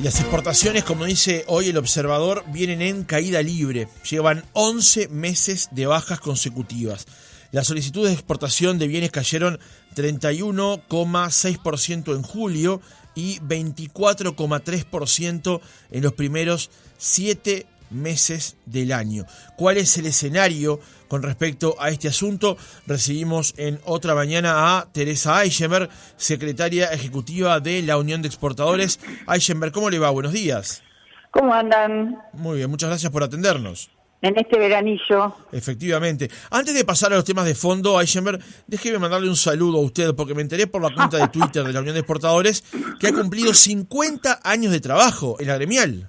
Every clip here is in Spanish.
Y las exportaciones, como dice hoy el observador, vienen en caída libre. Llevan 11 meses de bajas consecutivas. Las solicitudes de exportación de bienes cayeron 31,6% en julio y 24,3% en los primeros 7 meses del año. ¿Cuál es el escenario con respecto a este asunto? Recibimos en Otra Mañana a Teresa Eisenberg, secretaria ejecutiva de la Unión de Exportadores. Eisenberg, ¿cómo le va? Buenos días. ¿Cómo andan? Muy bien, muchas gracias por atendernos. En este veranillo. Efectivamente. Antes de pasar a los temas de fondo, Eisenberg, déjeme mandarle un saludo a usted, porque me enteré por la cuenta de Twitter de la Unión de Exportadores que ha cumplido 50 años de trabajo en la gremial.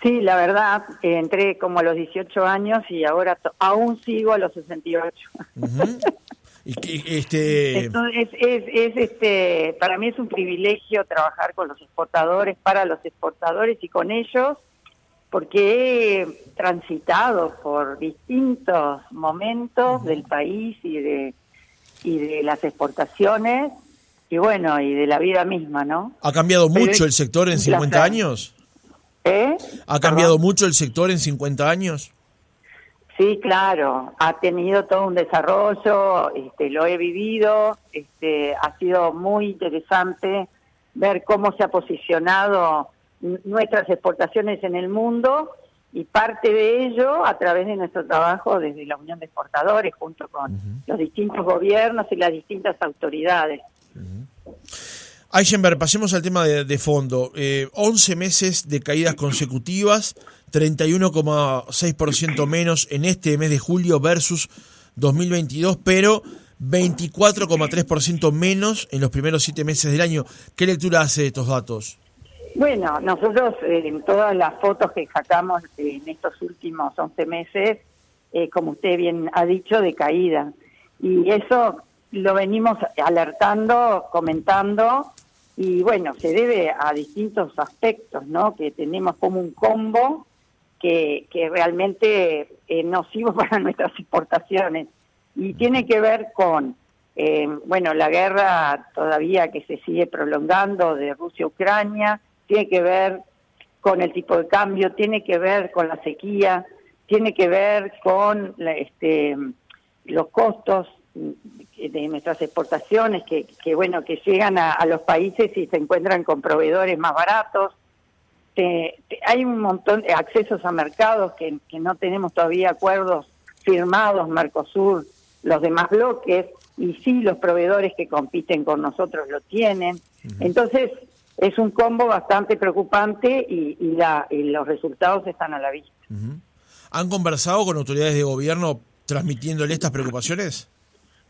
Sí, la verdad, entré como a los 18 años y ahora aún sigo a los 68. Uh-huh. Entonces, para mí es un privilegio trabajar con los exportadores, para los exportadores y con ellos, porque he transitado por distintos momentos del país y de las exportaciones y bueno, y de la vida misma, ¿no? ¿Ha cambiado mucho el sector en 50 años? ¿Ha cambiado mucho el sector en 50 años? Sí, claro, ha tenido todo un desarrollo, lo he vivido, ha sido muy interesante ver cómo se ha posicionado nuestras exportaciones en el mundo y parte de ello a través de nuestro trabajo desde la Unión de Exportadores junto con los distintos gobiernos y las distintas autoridades. Eisenberg, pasemos al tema de fondo. 11 meses de caídas consecutivas, 31,6% menos en este mes de julio versus 2022, pero 24,3% menos en los primeros 7 meses del año. ¿Qué lectura hace de estos datos? Bueno, nosotros en todas las fotos que sacamos en estos últimos 11 meses, como usted bien ha dicho, de caída. Y eso lo venimos alertando, comentando, y bueno, se debe a distintos aspectos, ¿no? Que tenemos como un combo que realmente es nocivo para nuestras exportaciones. Y tiene que ver con, la guerra todavía que se sigue prolongando de Rusia-Ucrania, tiene que ver con el tipo de cambio, tiene que ver con la sequía, tiene que ver con los costos de nuestras exportaciones que llegan a los países y se encuentran con proveedores más baratos. Hay un montón de accesos a mercados que no tenemos todavía acuerdos firmados, Mercosur, los demás bloques, y sí los proveedores que compiten con nosotros lo tienen. Entonces es un combo bastante preocupante y los resultados están a la vista. ¿Han conversado con autoridades de gobierno transmitiéndole estas preocupaciones?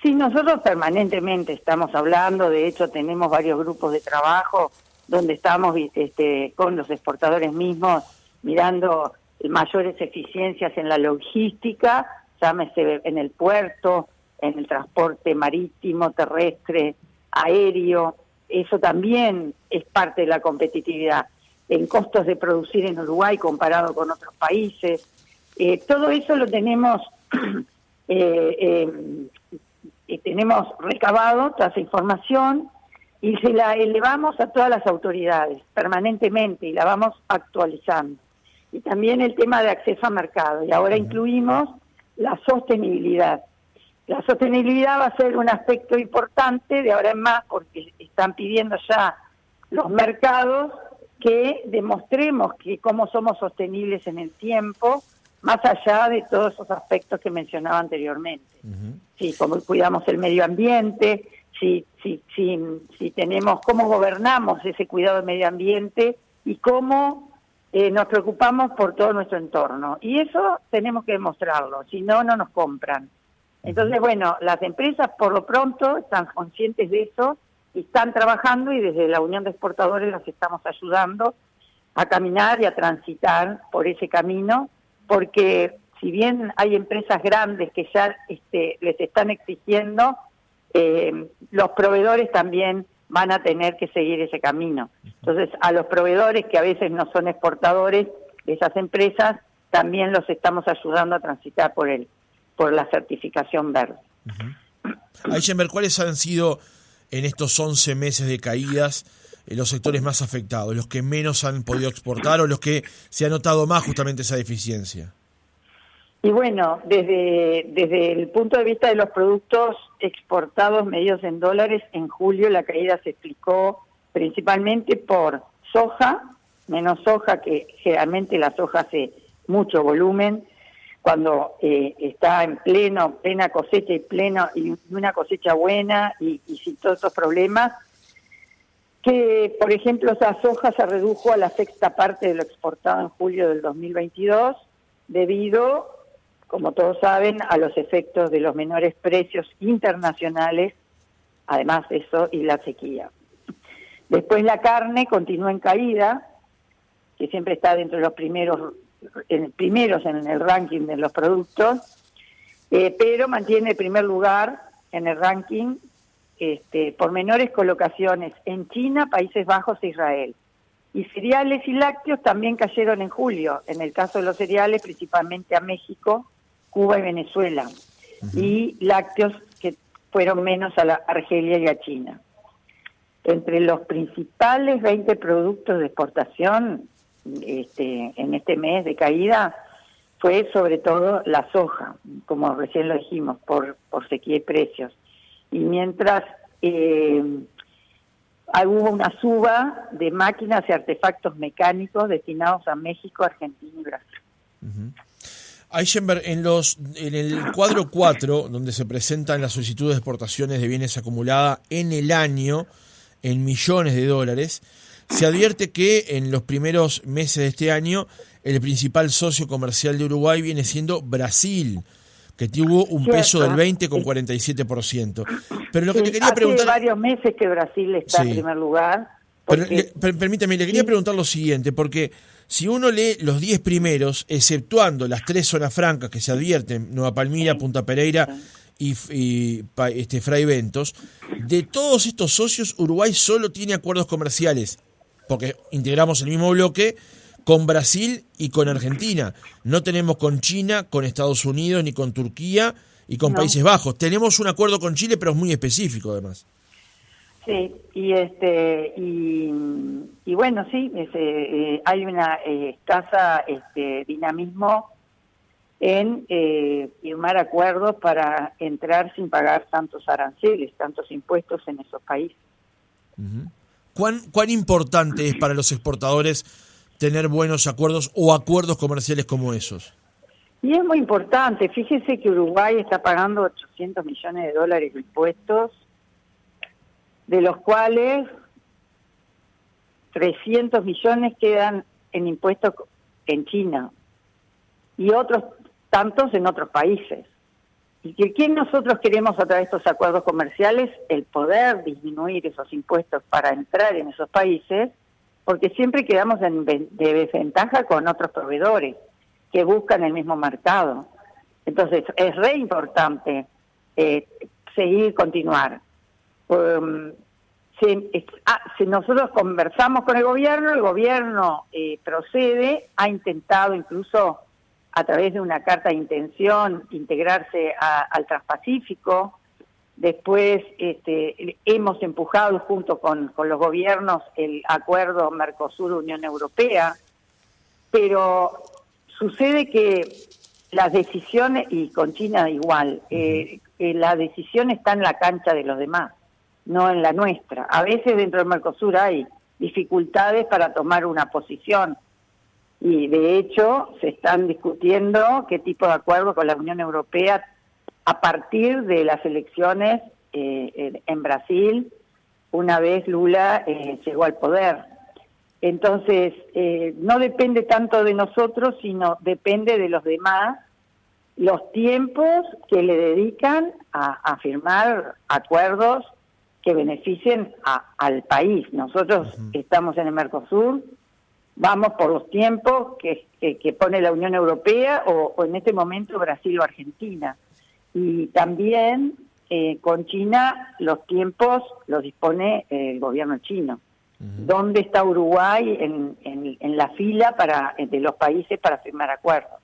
Sí, nosotros permanentemente estamos hablando, de hecho tenemos varios grupos de trabajo donde estamos con los exportadores mismos mirando mayores eficiencias en la logística, llámese en el puerto, en el transporte marítimo, terrestre, aéreo. Eso también es parte de la competitividad, en costos de producir en Uruguay comparado con otros países. Todo eso lo tenemos tenemos recabado, toda esa información, y se la elevamos a todas las autoridades permanentemente y la vamos actualizando. Y también el tema de acceso a mercado, y ahora incluimos la sostenibilidad. La sostenibilidad va a ser un aspecto importante de ahora en más, porque están pidiendo ya los mercados que demostremos que cómo somos sostenibles en el tiempo, más allá de todos esos aspectos que mencionaba anteriormente. Sí, cómo cuidamos el medio ambiente, si tenemos, cómo gobernamos ese cuidado del medio ambiente y cómo nos preocupamos por todo nuestro entorno. Y eso tenemos que demostrarlo, si no, no nos compran. Entonces, bueno, las empresas por lo pronto están conscientes de eso y están trabajando, y desde la Unión de Exportadores los estamos ayudando a caminar y a transitar por ese camino, porque si bien hay empresas grandes que ya les están exigiendo, los proveedores también van a tener que seguir ese camino. Entonces, a los proveedores que a veces no son exportadores de esas empresas, también los estamos ayudando a transitar por la certificación verde. Eisenberg, ¿cuáles han sido en estos 11 meses de caídas los sectores más afectados, los que menos han podido exportar o los que se ha notado más justamente esa deficiencia? Y bueno, desde el punto de vista de los productos exportados medidos en dólares, en julio la caída se explicó principalmente por soja, menos soja, que generalmente la soja hace mucho volumen, cuando está en plena cosecha y una cosecha buena y sin todos estos problemas, que por ejemplo esa soja se redujo a la sexta parte de lo exportado en julio del 2022, debido, como todos saben, a los efectos de los menores precios internacionales, además de eso, y la sequía. Después la carne continúa en caída, que siempre está dentro de los primeros en el ranking de los productos, pero mantiene el primer lugar en el ranking por menores colocaciones en China, Países Bajos e Israel. Y cereales y lácteos también cayeron en julio, en el caso de los cereales principalmente a México, Cuba y Venezuela, y lácteos que fueron menos a la Argelia y a China. Entre los principales 20 productos de exportación en este mes de caída fue sobre todo la soja, como recién lo dijimos, por sequía y precios. Y mientras hubo una suba de máquinas y artefactos mecánicos destinados a México, Argentina y Brasil. Eichenberg, en el cuadro 4, donde se presentan las solicitudes de exportaciones de bienes acumuladas en el año, en millones de dólares, se advierte que en los primeros meses de este año el principal socio comercial de Uruguay viene siendo Brasil, que tuvo un peso del 20,47%. Pero lo que te quería preguntar... Hace varios meses que Brasil está en primer lugar. Porque... Pero permítame, le quería preguntar lo siguiente, porque si uno lee los 10 primeros, exceptuando las 3 zonas francas que se advierten, Nueva Palmira, Punta Pereira y Fray Bentos, de todos estos socios, Uruguay solo tiene acuerdos comerciales, porque integramos el mismo bloque con Brasil y con Argentina. No tenemos con China, con Estados Unidos, ni con Turquía y con Países Bajos. Tenemos un acuerdo con Chile, pero es muy específico además. Sí, y bueno, sí, hay una escasa dinamismo en firmar acuerdos para entrar sin pagar tantos aranceles, tantos impuestos en esos países. ¿Cuán importante es para los exportadores tener buenos acuerdos o acuerdos comerciales como esos? Y es muy importante. Fíjese que Uruguay está pagando 800 millones de dólares de impuestos, de los cuales 300 millones quedan en impuestos en China y otros tantos en otros países. Y que nosotros queremos a través de estos acuerdos comerciales el poder disminuir esos impuestos para entrar en esos países, porque siempre quedamos de desventaja con otros proveedores que buscan el mismo mercado. Entonces es re importante continuar. Si nosotros conversamos con el gobierno procede, ha intentado incluso a través de una carta de intención integrarse al Transpacífico. Después hemos empujado junto con los gobiernos el acuerdo Mercosur-Unión Europea, pero sucede que las decisiones, y con China igual, la decisión está en la cancha de los demás, no en la nuestra. A veces dentro del Mercosur hay dificultades para tomar una posición, y de hecho se están discutiendo qué tipo de acuerdo con la Unión Europea a partir de las elecciones en Brasil, una vez Lula llegó al poder. Entonces, no depende tanto de nosotros, sino depende de los demás, los tiempos que le dedican a firmar acuerdos que beneficien al país. Nosotros estamos en el Mercosur, vamos por los tiempos que pone la Unión Europea o en este momento Brasil o Argentina. Y también con China los tiempos los dispone el gobierno chino. ¿Dónde está Uruguay en la fila de los países para firmar acuerdos?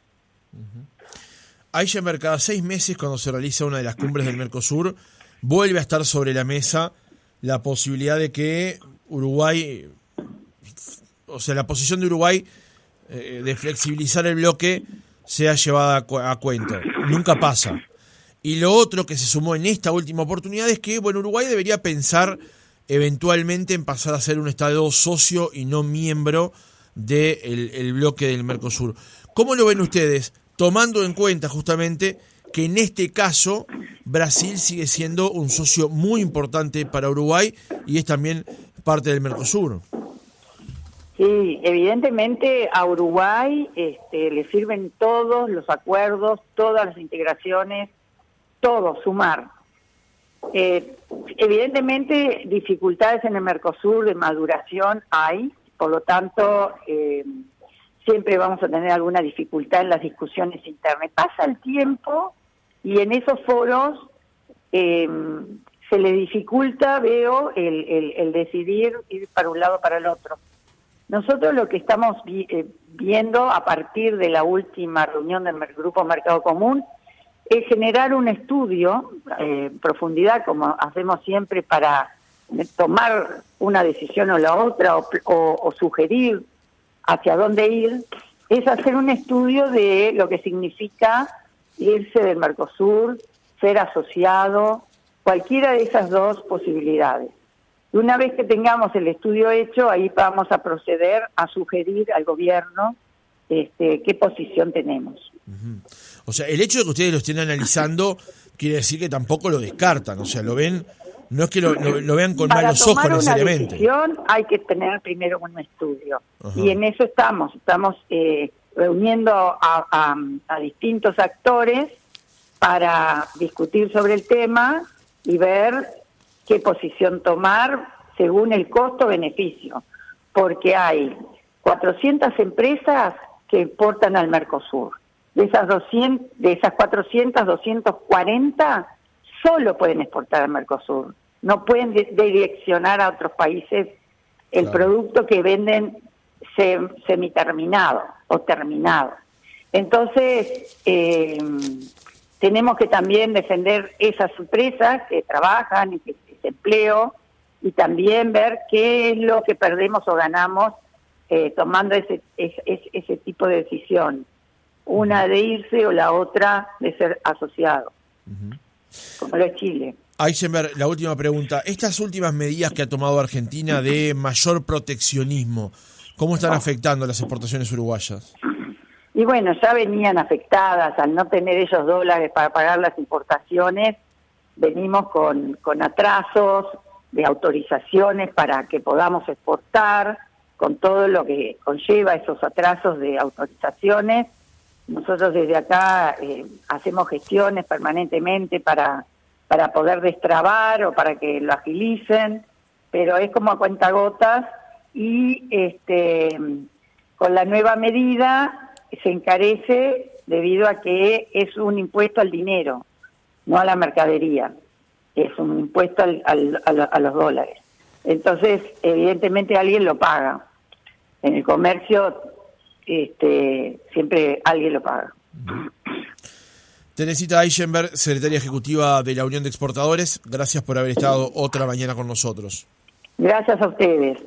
Eichenberg, cada 6 meses cuando se realiza una de las cumbres del Mercosur, vuelve a estar sobre la mesa la posibilidad de que Uruguay, o sea, la posición de Uruguay de flexibilizar el bloque sea llevada a cuento. Nunca pasa. Y lo otro que se sumó en esta última oportunidad es que, bueno, Uruguay debería pensar eventualmente en pasar a ser un Estado socio y no miembro del bloque del Mercosur. ¿Cómo lo ven ustedes, tomando en cuenta justamente que en este caso Brasil sigue siendo un socio muy importante para Uruguay y es también parte del Mercosur? Sí, evidentemente a Uruguay le sirven todos los acuerdos, todas las integraciones, todo, sumar. Evidentemente dificultades en el Mercosur de maduración hay, por lo tanto siempre vamos a tener alguna dificultad en las discusiones internas. Pasa el tiempo y en esos foros se le dificulta, veo, el decidir ir para un lado o para el otro. Nosotros lo que estamos viendo a partir de la última reunión del Grupo Mercado Común es generar un estudio en profundidad, como hacemos siempre, para tomar una decisión o la otra, o sugerir hacia dónde ir, es hacer un estudio de lo que significa irse del Mercosur, ser asociado, cualquiera de esas dos posibilidades. Y una vez que tengamos el estudio hecho, ahí vamos a proceder a sugerir al gobierno qué posición tenemos. Uh-huh. O sea, el hecho de que ustedes lo estén analizando quiere decir que tampoco lo descartan, o sea, lo ven, no es que lo vean con malos ojos necesariamente. Para tomar una decisión hay que tener primero un estudio. Uh-huh. Y en eso estamos reuniendo a distintos actores para discutir sobre el tema y ver qué posición tomar según el costo-beneficio, porque hay 400 empresas que exportan al Mercosur. De esas 400, 240 solo pueden exportar al Mercosur. No pueden direccionar a otros países el producto que venden semiterminado o terminado. Entonces, tenemos que también defender esas empresas que trabajan y que es empleo, y también ver qué es lo que perdemos o ganamos tomando ese tipo de decisión. Una de irse o la otra de ser asociado, como lo es Chile. Eisenberg, la última pregunta. Estas últimas medidas que ha tomado Argentina de mayor proteccionismo, ¿cómo están afectando las exportaciones uruguayas? Y bueno, ya venían afectadas al no tener ellos dólares para pagar las importaciones. Venimos con atrasos de autorizaciones para que podamos exportar, con todo lo que conlleva esos atrasos de autorizaciones. Nosotros desde acá hacemos gestiones permanentemente para poder destrabar o para que lo agilicen, pero es como a cuentagotas, y con la nueva medida se encarece debido a que es un impuesto al dinero, no a la mercadería, es un impuesto a los dólares. Entonces, evidentemente alguien lo paga. En el comercio siempre alguien lo paga. Teresita Eisenberg, secretaria ejecutiva de la Unión de Exportadores, gracias por haber estado otra mañana con nosotros. Gracias a ustedes.